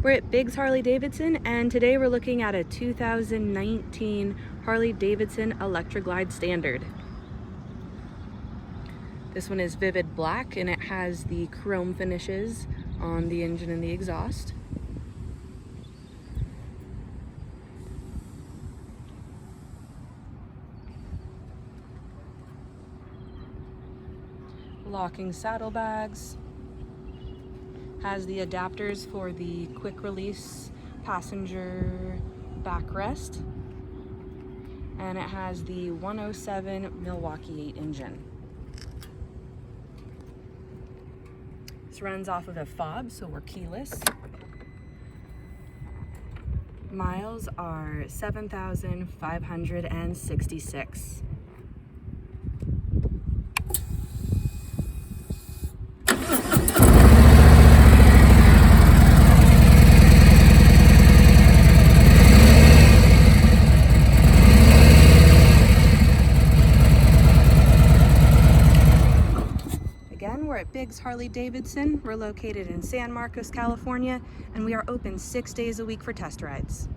We're at Biggs Harley Davidson, and today we're looking at a 2019 Harley Davidson Electra Glide Standard. This one is vivid black and it has the chrome finishes on the engine and the exhaust. Locking saddlebags. Has the adapters for the quick release passenger backrest, and it has the 107 Milwaukee 8 engine. This runs off of a fob, so we're keyless. Miles are 7,566. Again, we're at Biggs Harley Davidson. We're located in San Marcos, California, and we are open 6 days a week for test rides.